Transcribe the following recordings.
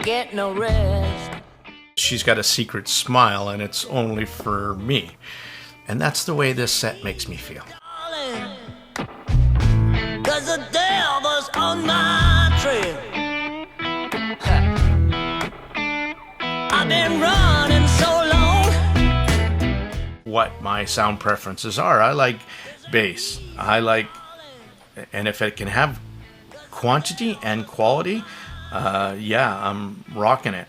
get no rest. She's got a secret smile, and it's only for me. And that's the way this set makes me feel. Cause the devil's on my trail. I've been running so long. What my sound preferences are. I like bass. And if it can have quantity and quality, yeah, I'm rocking it.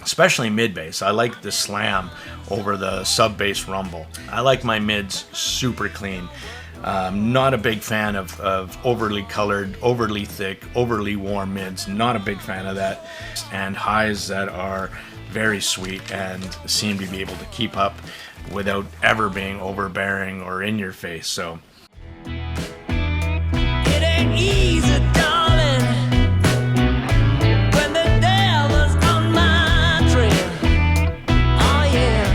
Especially mid bass. I like the slam over the sub bass rumble. I like my mids super clean. Not a big fan of overly colored, overly thick, overly warm mids. Not a big fan of that. And highs that are very sweet and seem to be able to keep up without ever being overbearing or in your face. So It ain't easy, darling, when the devil's on my trail. Oh yeah.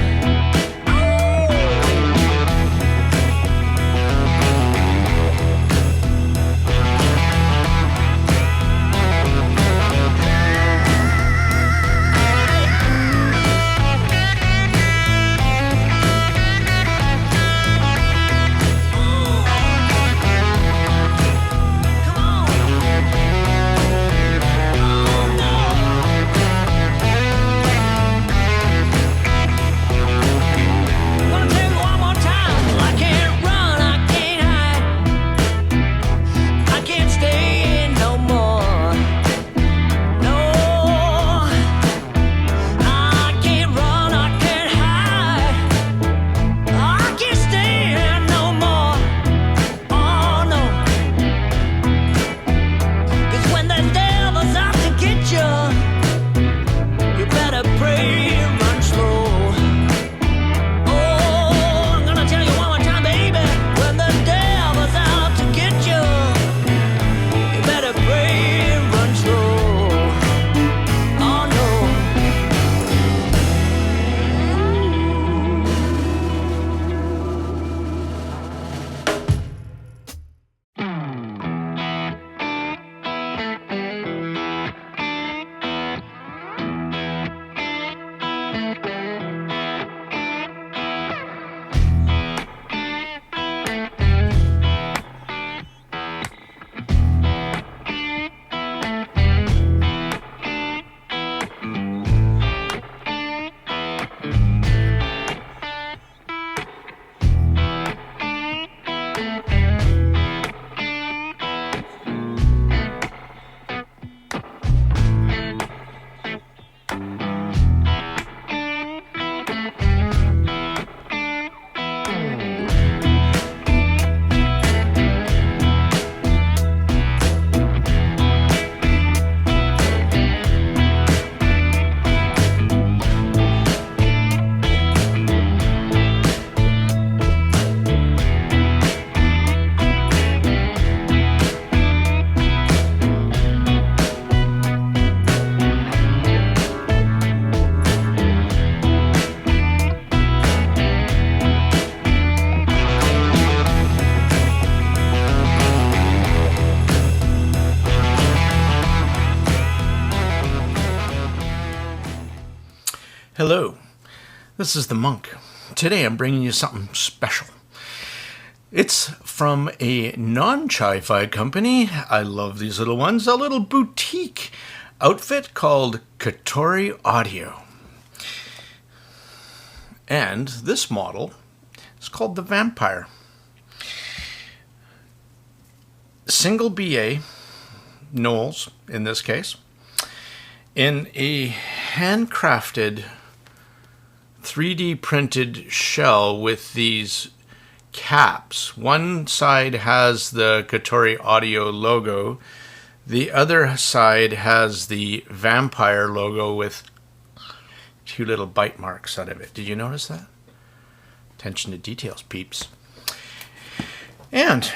hello, this is the Monk. Today I'm bringing you something special. It's from a non-chi-fi company. I love these little ones. A little boutique outfit called Kotori Audio. And this model is called the Vampire. Single BA, Knowles in this case, in a handcrafted 3D printed shell with these caps. One side has the Kotori Audio logo. The other side has the Vampire logo with two little bite marks out of it. Did you notice that? Attention to details, peeps. And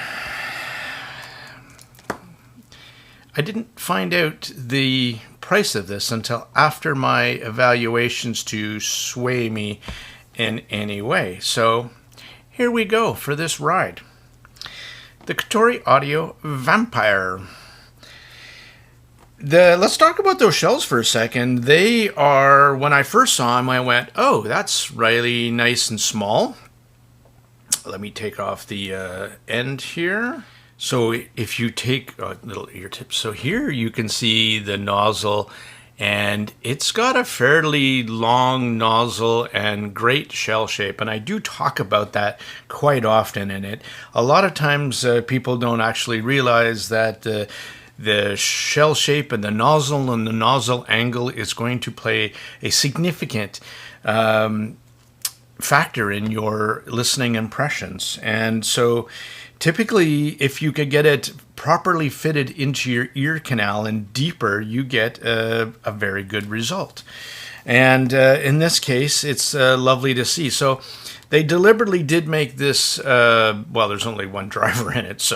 I didn't find out the price of this until after my evaluations to sway me in any way. So here we go for this ride. The Kotori Audio Vampire. Let's talk about those shells for a second. They are, when I first saw them, I went, oh, that's really nice and small. Let me take off the end here. So if you take a little ear tip, so here you can see the nozzle, and it's got a fairly long nozzle and great shell shape. And I do talk about that quite often in it. A lot of times people don't actually realize that the shell shape and the nozzle angle is going to play a significant factor in your listening impressions. And so typically, if you could get it properly fitted into your ear canal and deeper, you get a very good result. And in this case, it's lovely to see. So they deliberately did make this, well, there's only one driver in it,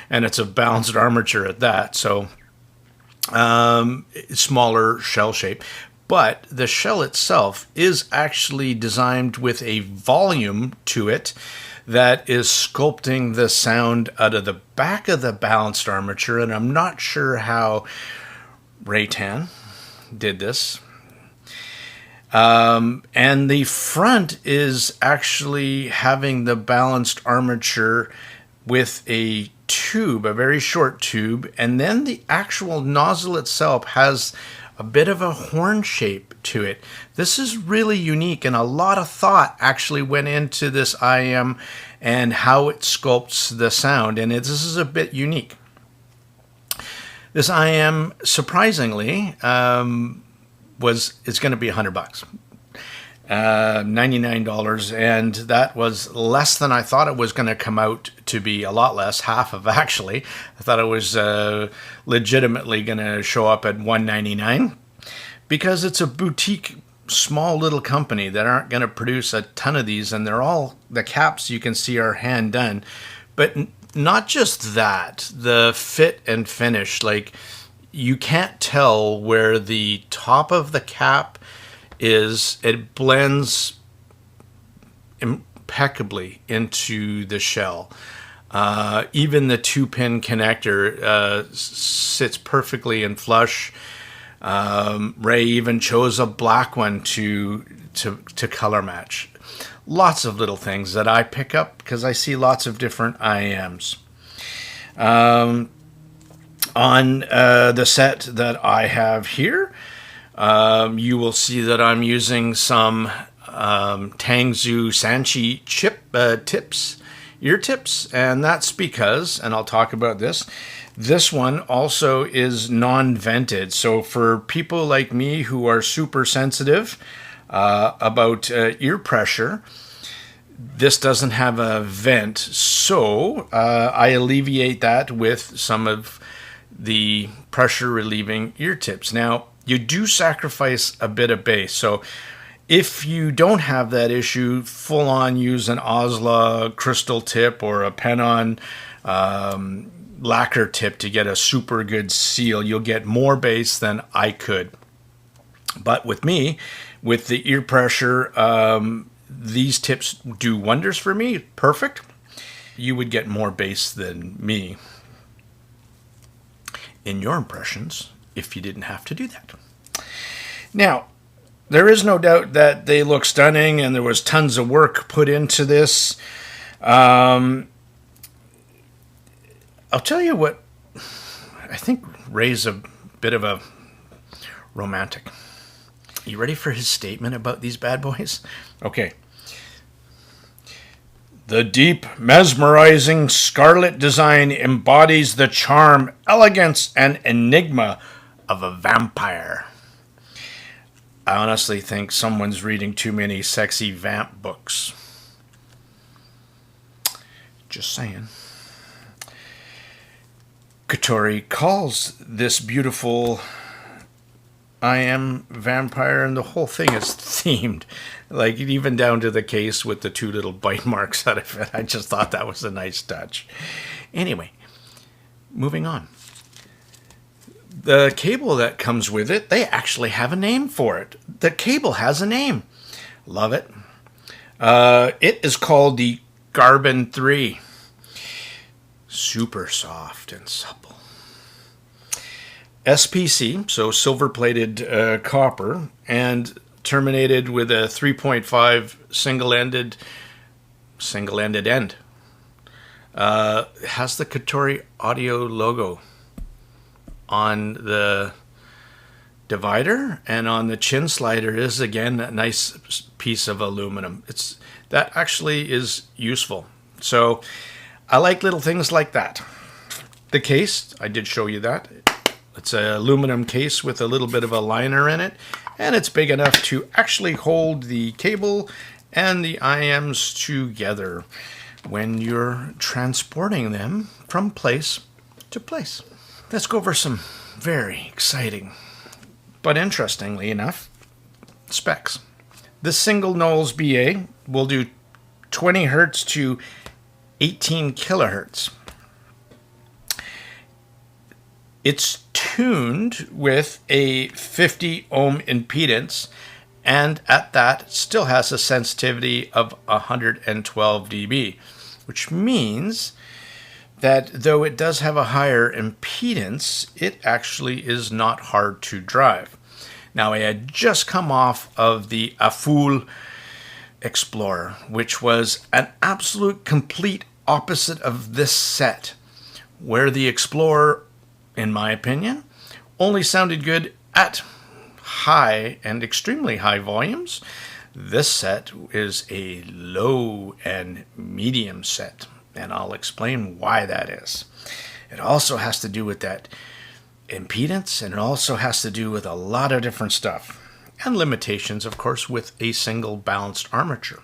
and it's a balanced armature at that, so smaller shell shape. But the shell itself is actually designed with a volume to it that is sculpting the sound out of the back of the balanced armature, and I'm not sure how Raytan did this. And the front is actually having the balanced armature with a tube, a very short tube, and then the actual nozzle itself has a bit of a horn shape to it. This is really unique, and a lot of thought actually went into this IM and how it sculpts the sound, and this is a bit unique. This IM, surprisingly, it's going to be $100, $99, and that was less than I thought it was going to come out to be. A lot less, half of actually. I thought it was legitimately going to show up at $199, because it's a boutique, small little company that aren't going to produce a ton of these, and they're all, the caps you can see are hand done. But not just that, the fit and finish, like, you can't tell where the top of the cap is. It blends impeccably into the shell. Even the 2-pin connector sits perfectly in flush. Ray even chose a black one to color match. Lots of little things that I pick up because I see lots of different IMs. On the set that I have here, you will see that I'm using some Tangzu Sanchi ear tips, and that's because, and I'll talk about this one also is non-vented. So for people like me who are super sensitive about ear pressure, this doesn't have a vent, so I alleviate that with some of the pressure relieving ear tips. Now, you do sacrifice a bit of bass, so if you don't have that issue, full on use an Osla crystal tip or a Penon lacquer tip to get a super good seal. You'll get more bass than I could. But with me, with the ear pressure, these tips do wonders for me. Perfect. You would get more bass than me in your impressions if you didn't have to do that. Now, there is no doubt that they look stunning, and there was tons of work put into this. I'll tell you what, I think Ray's a bit of a romantic. You ready for his statement about these bad boys? Okay. The deep, mesmerizing scarlet design embodies the charm, elegance, and enigma of a vampire. I honestly think someone's reading too many sexy vamp books. Just saying. Kotori calls this beautiful IM vampire, and the whole thing is themed. Like, even down to the case with the 2 little bite marks out of it. I just thought that was a nice touch. Anyway, moving on. The cable that comes with it, they actually have a name for it. The cable has a name. Love it. It is called the Carbon 3. Super soft and supple. SPC, so silver-plated copper, and terminated with a 3.5 single-ended end. Has the Kotori audio logo on the divider, and on the chin slider is again a nice piece of aluminum. That actually is useful. So I like little things like that. The case, I did show you that. It's an aluminum case with a little bit of a liner in it, and it's big enough to actually hold the cable and the IMs together when you're transporting them from place to place. Let's go over some very exciting, but interestingly enough, specs. This single Knowles BA will do 20 hertz to 18 kilohertz. It's tuned with a 50 ohm impedance, and at that it still has a sensitivity of 112 dB, which means that though it does have a higher impedance, it actually is not hard to drive. Now, I had just come off of the Afoul Explorer, which was an absolute complete opposite of this set, where the Explorer, in my opinion, only sounded good at high and extremely high volumes. This set is a low and medium set, and I'll explain why that is. It also has to do with that impedance, and it also has to do with a lot of different stuff, and limitations, of course, with a single balanced armature.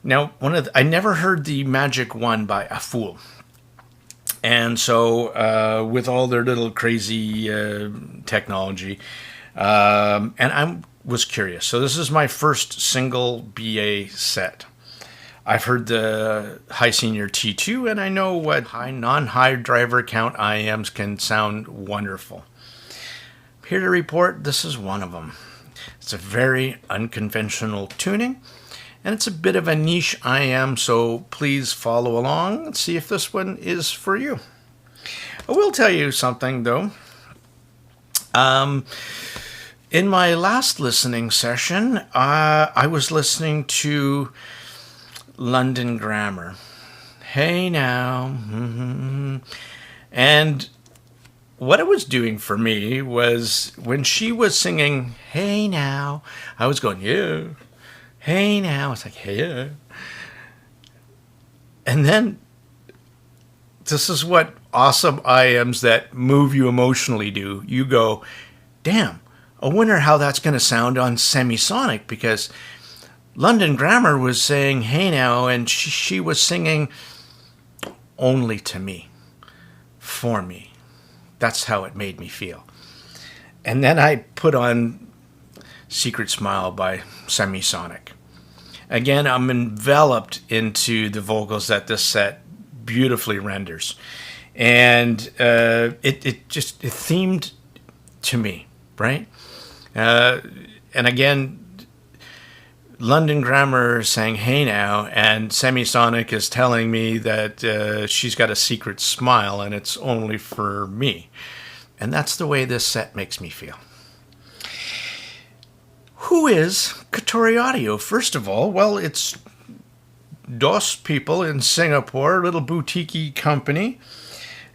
Now, I never heard the Magic 1 by Afoul. And so with all their little crazy technology, and I was curious. So this is my first single BA set. I've heard the High Senior T2, and I know what non-high driver count IMs can sound wonderful. Here to report, this is one of them. It's a very unconventional tuning, and it's a bit of a niche IM, so please follow along and see if this one is for you. I will tell you something, though. In my last listening session, I was listening to London Grammar. Hey now. Mm-hmm. And what it was doing for me was when she was singing, hey now, I was going, yeah. Hey now. It's like, hey, yeah. And then this is what awesome IMs that move you emotionally do. You go, damn, I wonder how that's going to sound on semisonic, because London Grammar was saying, hey now, and she was singing only to me, for me. That's how it made me feel. And then I put on Secret Smile by Semisonic. Again, I'm enveloped into the vocals that this set beautifully renders. And it themed to me, right? And again, London Grammar saying, hey now, and Semisonic is telling me that she's got a secret smile and it's only for me. And that's the way this set makes me feel. Who is Kotori Audio? First of all, well, it's DOS people in Singapore, a little boutique company,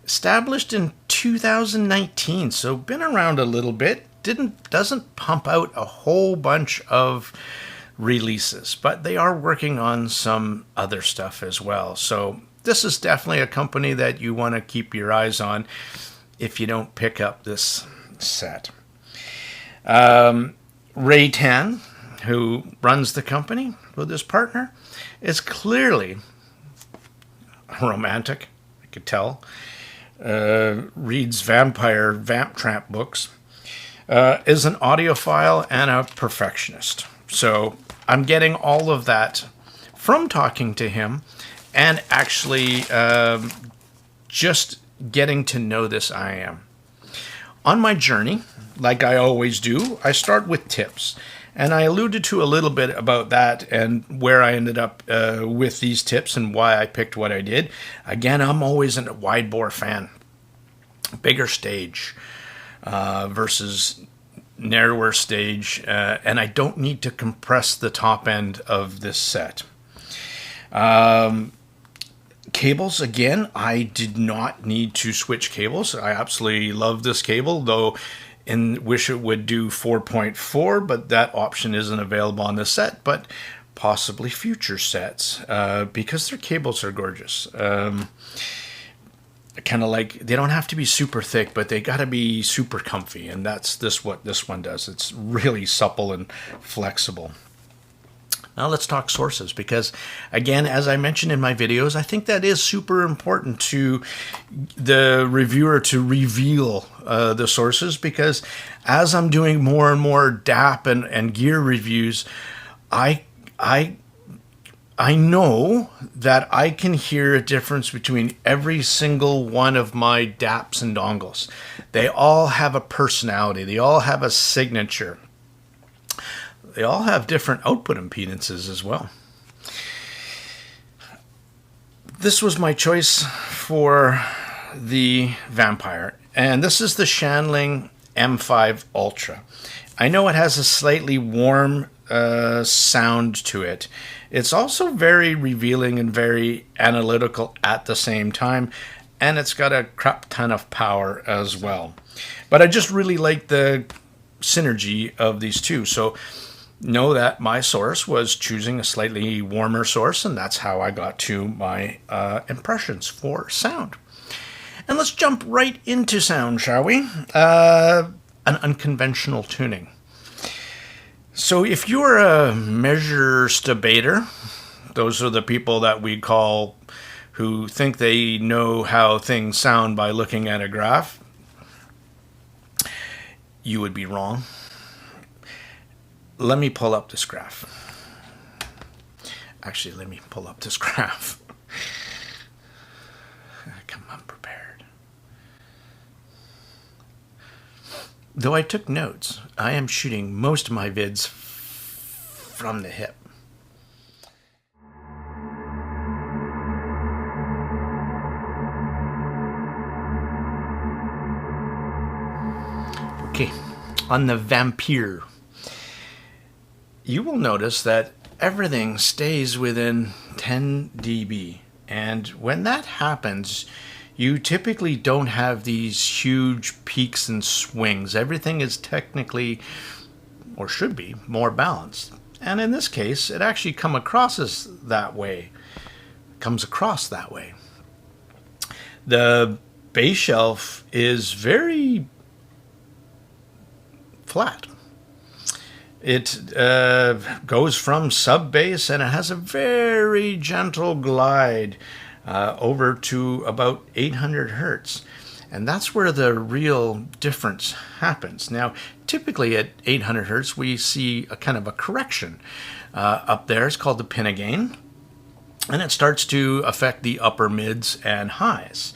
established in 2019, so been around a little bit. Doesn't pump out a whole bunch of releases, but they are working on some other stuff as well. So this is definitely a company that you want to keep your eyes on if you don't pick up this set. Ray Tan, who runs the company with his partner, is clearly romantic, I could tell. Reads vamp trap books, is an audiophile and a perfectionist. So I'm getting all of that from talking to him and actually just getting to know this IM. On my journey, like I always do, I start with tips. And I alluded to a little bit about that and where I ended up with these tips and why I picked what I did. Again, I'm always a wide bore fan. Bigger stage. versus narrower stage, and I don't need to compress the top end of this set. Cables, again, I did not need to switch cables. I absolutely love this cable, though wish it would do 4.4, but that option isn't available on this set, but possibly future sets, because their cables are gorgeous. Kind of like, they don't have to be super thick, but they got to be super comfy, and that's what this one does. It's really supple and flexible. Now let's talk sources, because again, as I mentioned in my videos, I think that is super important to the reviewer to reveal the sources, because as I'm doing more and more DAP and gear reviews, I know that I can hear a difference between every single one of my DAPs and dongles. They all have a personality. They all have a signature. They all have different output impedances as well. This was my choice for the Vampire, and this is the Shanling M5 Ultra. I know it has a slightly warm sound to it. It's also very revealing and very analytical at the same time, and it's got a crap ton of power as well. But I just really like the synergy of these two. So know that my source was choosing a slightly warmer source, and that's how I got to my impressions for sound. And let's jump right into sound, shall we? An unconventional tuning. So if you're a measure stabator, those are the people that we call who think they know how things sound by looking at a graph, you would be wrong. Let me pull up this graph. Actually, let me pull up this graph. Come unprepared. Though I took notes, I am shooting most of my vids from the hip. Okay, on the Vampire, you will notice that everything stays within 10 dB. And when that happens, you typically don't have these huge peaks and swings. Everything is technically, or should be, more balanced. And in this case, it actually comes across that way. The bass shelf is very flat. It goes from sub bass, and it has a very gentle glide over to about 800 hertz. And that's where the real difference happens. Now, typically at 800 hertz, we see a kind of a correction. Up there, it's called the pinna gain, and it starts to affect the upper mids and highs.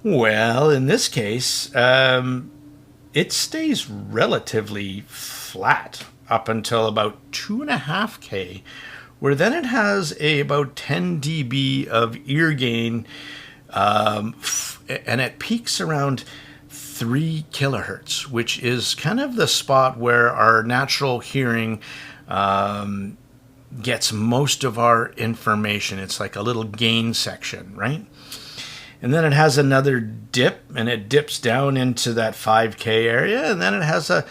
Well, in this case, it stays relatively flat up until about 2.5K, where then it has about 10 dB of ear gain, and it peaks around 3 kilohertz, which is kind of the spot where our natural hearing gets most of our information. It's like a little gain section, right? And then it has another dip, and it dips down into that 5K area, and then it has a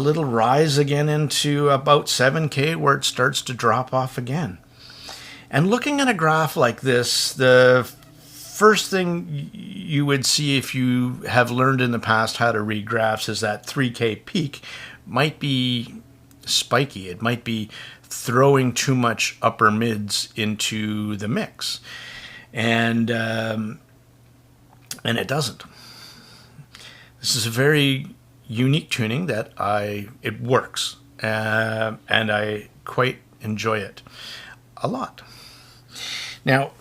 little rise again into about 7K, where it starts to drop off again. And looking at a graph like this, the first thing you would see if you have learned in the past how to read graphs is that 3K peak might be spiky. It might be throwing too much upper mids into the mix. And it doesn't. This is a very unique tuning that it works, and I quite enjoy it a lot. Now,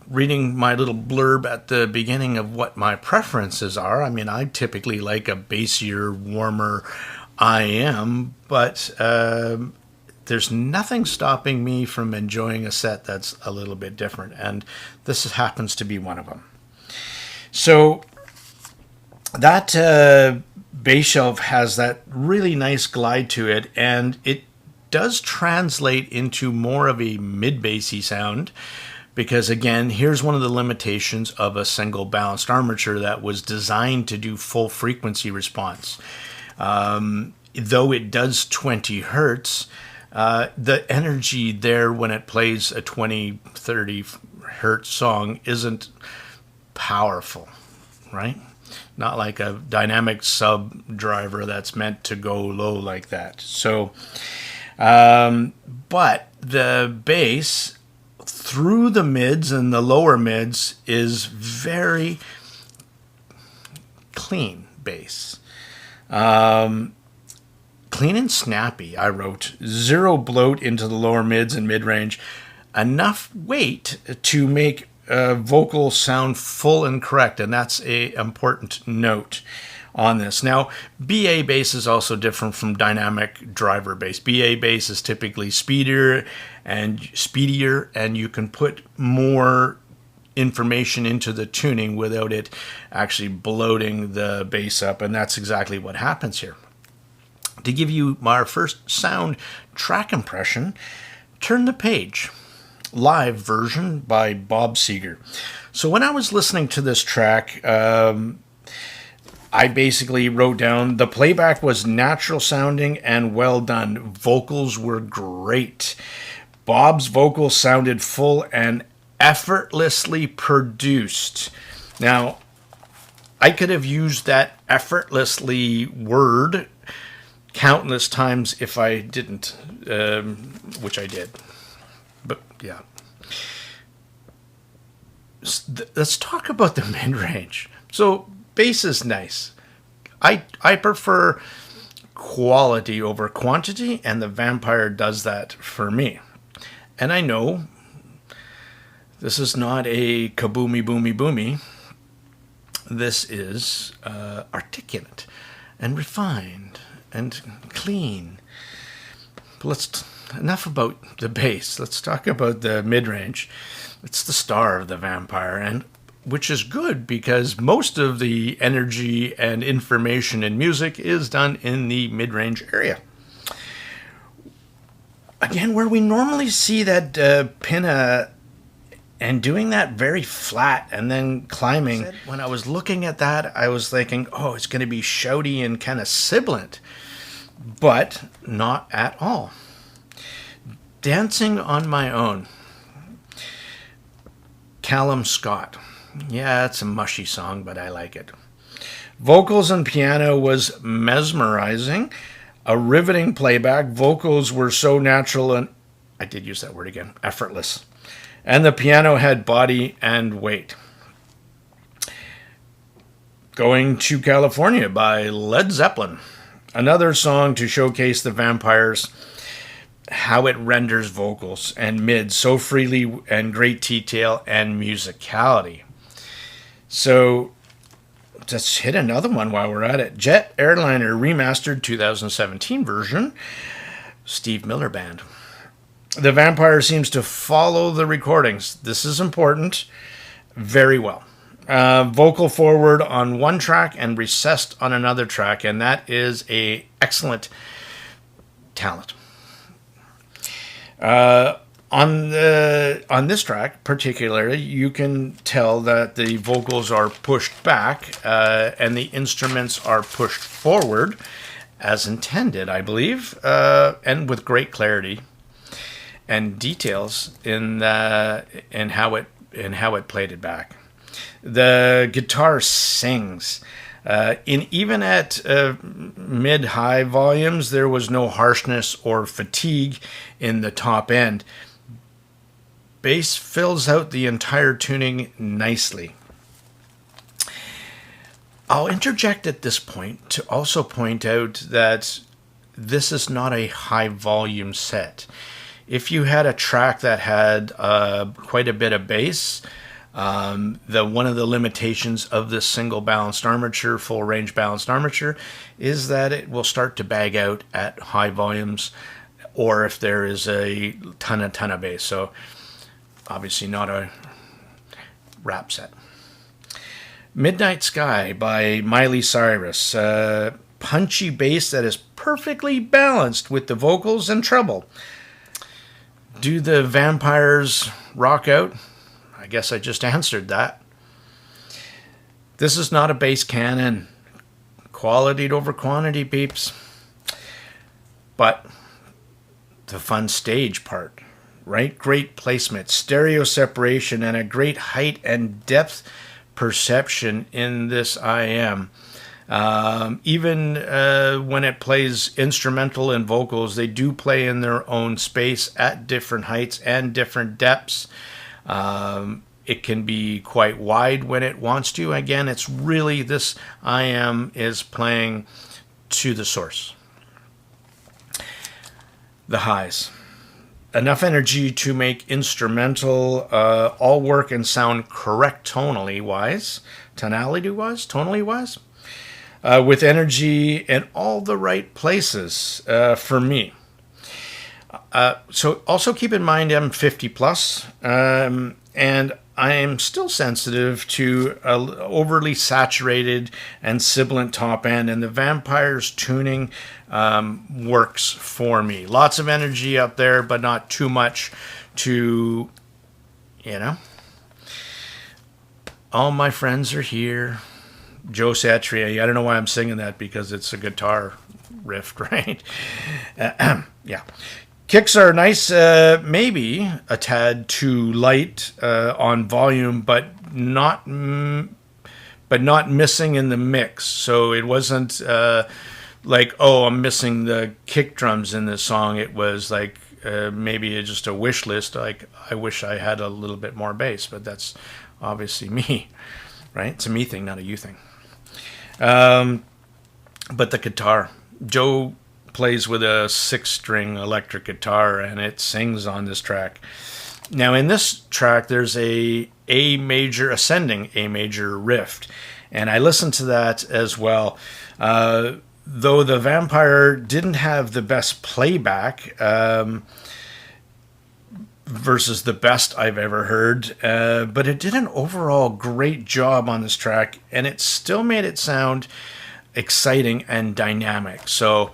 reading my little blurb at the beginning of what my preferences are, I mean, I typically like a bassier, warmer IM, but there's nothing stopping me from enjoying a set that's a little bit different, and this happens to be one of them. So that bass shelf has that really nice glide to it, and it does translate into more of a mid-bassy sound, because again, here's one of the limitations of a single balanced armature that was designed to do full frequency response. Though it does 20 hertz, the energy there when it plays a 20, 30 hertz song isn't powerful, right? Not like a dynamic sub driver that's meant to go low like that. So, but the bass through the mids and the lower mids is very clean bass. Clean and snappy, I wrote. Zero bloat into the lower mids and mid-range. Enough weight to make vocals sound full and correct, and that's an important note on this. Now, BA bass is also different from dynamic driver bass. BA bass is typically speedier, and you can put more information into the tuning without it actually bloating the bass up, and that's exactly what happens here. To give you my first sound track impression, Turn the Page, live version by Bob Seger. So when I was listening to this track, I basically wrote down the playback was natural sounding and well done. Vocals were great. Bob's vocals sounded full and effortlessly produced. Now, I could have used that effortlessly word countless times if I didn't, which I did. But yeah. Let's talk about the mid-range. So bass is nice. I prefer quality over quantity, and the Vampire does that for me. And I know this is not a kaboomy boomy boomy. This is articulate and refined and clean. But enough about the bass. Let's talk about the mid-range. It's the star of the Vampire, and which is good because most of the energy and information in music is done in the mid-range area. Again, where we normally see that pinna and doing that very flat and then climbing. When I was looking at that, I was thinking, oh, it's going to be shouty and kind of sibilant. But not at all. Dancing on My Own. Callum Scott. Yeah, it's a mushy song, but I like it. Vocals and piano was mesmerizing. A riveting playback. Vocals were so natural and, I did use that word again, effortless. And the piano had body and weight. Going to California by Led Zeppelin. Another song to showcase the Vampires, how it renders vocals and mids so freely, and great detail and musicality. So let's hit another one while we're at it. Jet Airliner Remastered 2017 version, Steve Miller Band. The Vampire seems to follow the recordings. This is important. Very well. Vocal forward on one track and recessed on another track, and that is a excellent talent. On this track particularly, you can tell that the vocals are pushed back and the instruments are pushed forward as intended, I believe, and with great clarity and details in how it played it back. The guitar sings. Even at mid-high volumes, there was no harshness or fatigue in the top end. Bass fills out the entire tuning nicely. I'll interject at this point to also point out that this is not a high-volume set. If you had a track that had quite a bit of bass, one of the limitations of this single balanced armature, full range balanced armature, is that it will start to bag out at high volumes, or if there is a ton of bass. So obviously not a rap set. Midnight Sky by Miley Cyrus. punchy bass that is perfectly balanced with the vocals and treble. Do the vampires rock out? I guess I just answered that. This is not a bass canon. Quality over quantity, peeps. But the fun stage part, right? Great placement, stereo separation, and a great height and depth perception in this IM. Even when it plays instrumental and vocals, they do play in their own space at different heights and different depths. It can be quite wide when it wants to. Again, it's really, this IM is playing to the source. The highs. Enough energy to make instrumental all work and sound correct tonally wise, with energy in all the right places for me. So also keep in mind I'm 50 plus, and I am still sensitive to overly saturated and sibilant top end, and the Vampires tuning works for me. Lots of energy up there, but not too much to, all my friends are here. Joe Satriani. I don't know why I'm singing that, because it's a guitar riff, right? Yeah. Kicks are nice, maybe a tad too light on volume, but not missing in the mix. So it wasn't like, oh, I'm missing the kick drums in this song. It was like maybe just a wish list. Like, I wish I had a little bit more bass, but that's obviously me, right? It's a me thing, not a you thing. But the guitar, Joe plays with a 6-string electric guitar, and it sings on this track. Now in this track, there's ascending A major riff, and I listened to that as well. Though the Vampire didn't have the best playback versus the best I've ever heard, but it did an overall great job on this track, and it still made it sound exciting and dynamic. So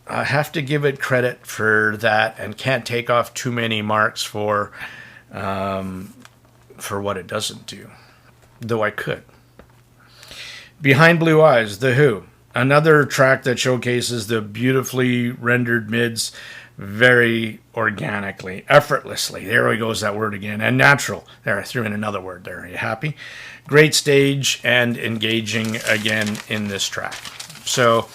I have to give it credit for that, and can't take off too many marks for what it doesn't do, though I could. Behind Blue Eyes, The Who. Another track that showcases the beautifully rendered mids very organically, effortlessly. There goes that word again. And natural. There, I threw in another word there. Are you happy? Great stage and engaging again in this track. So,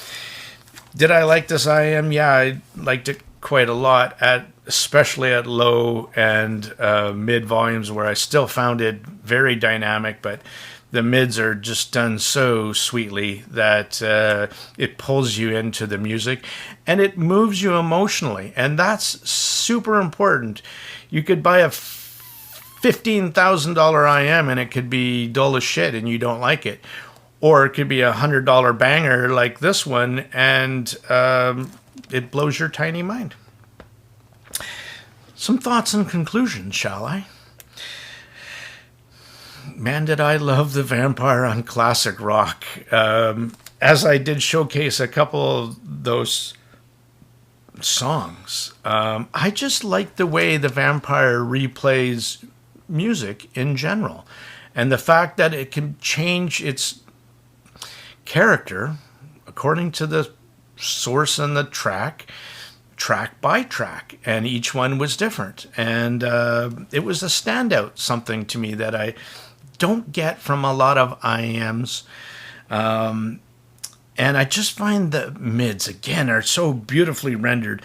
did I like this IM? Yeah, I liked it quite a lot, especially at low and mid volumes, where I still found it very dynamic, but the mids are just done so sweetly that it pulls you into the music, and it moves you emotionally, and that's super important. You could buy a $15,000 IM and it could be dull as shit and you don't like it. Or it could be $100 banger like this one, and it blows your tiny mind. Some thoughts and conclusions, shall I? Man, did I love the Vampire on classic rock. As I did showcase a couple of those songs, I just like the way the Vampire replays music in general. And the fact that it can change its character according to the source and the track by track, and each one was different, and it was a standout something to me that I don't get from a lot of IMs, and I just find the mids again are so beautifully rendered,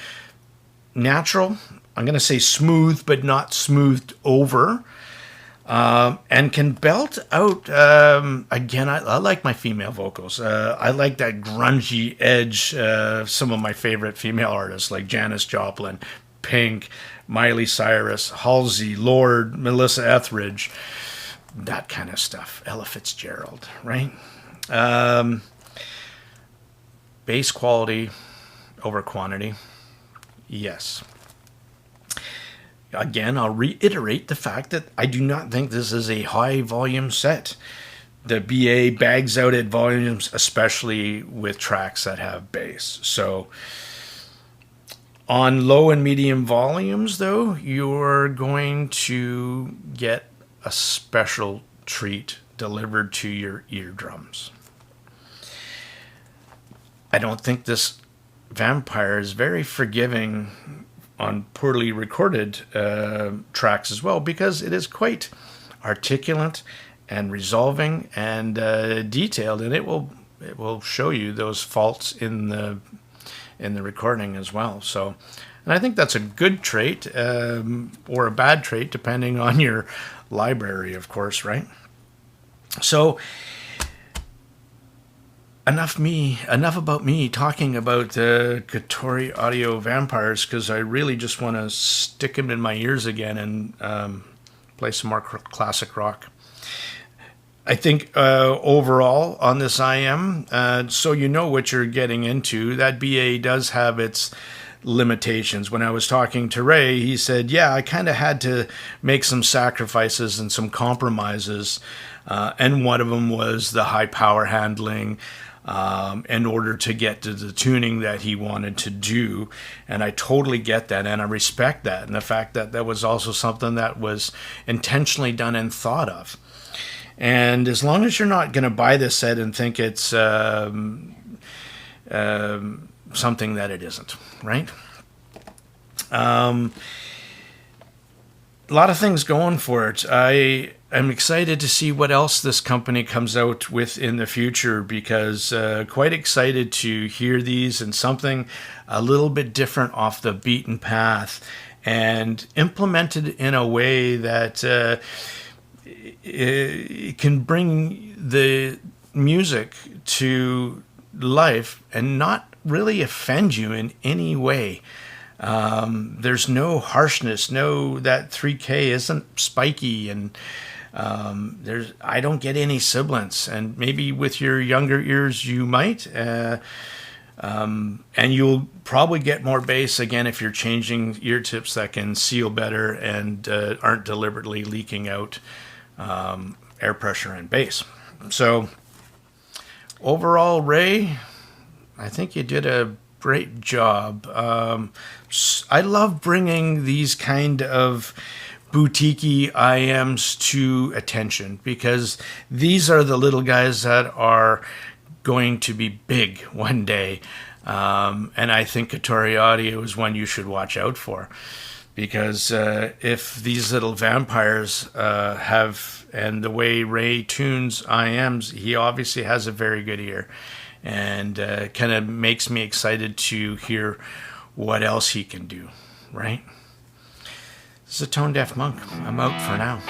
natural. I'm gonna say smooth, but not smoothed over. And can belt out, again, I like my female vocals. I like that grungy edge. Some of my favorite female artists like Janis Joplin, Pink, Miley Cyrus, Halsey, Lorde, Melissa Etheridge, that kind of stuff. Ella Fitzgerald, right? Bass quality over quantity, yes. Again, I'll reiterate the fact that I do not think this is a high volume set. the BA bags out at volumes, especially with tracks that have bass. So on low and medium volumes, though, you're going to get a special treat delivered to your eardrums. I don't think this Vampire is very forgiving on poorly recorded tracks as well, because it is quite articulate and resolving and detailed, and it will show you those faults in the recording as well. So, and I think that's a good trait or a bad trait depending on your library, of course, right? So enough about me talking about Kotori audio Vampires, because I really just want to stick them in my ears again and play some more classic rock. I think overall on this IM, so you know what you're getting into, that BA does have its limitations. When I was talking to Ray, he said, yeah, I kind of had to make some sacrifices and some compromises, and one of them was the high power handling, in order to get to the tuning that he wanted to do. And I totally get that, and I respect that, and the fact that that was also something that was intentionally done and thought of. And as long as you're not going to buy this set and think it's something that it isn't, right? A lot of things going for it. I am excited to see what else this company comes out with in the future, because quite excited to hear these and something a little bit different off the beaten path and implemented in a way that it can bring the music to life and not really offend you in any way. There's no harshness, that 3K isn't spiky, and I don't get any sibilance, and maybe with your younger ears you might, and you'll probably get more bass again if you're changing ear tips that can seal better and aren't deliberately leaking out air pressure and bass. So overall, Ray, I think you did a great job. I love bringing these kind of boutique-y IMs to attention, because these are the little guys that are going to be big one day. And I think Kotori Audio is one you should watch out for, because if these little Vampires have, and the way Ray tunes IMs, he obviously has a very good ear, and kind of makes me excited to hear what else he can do, right? This is a Tone Deaf Monk. I'm out for now.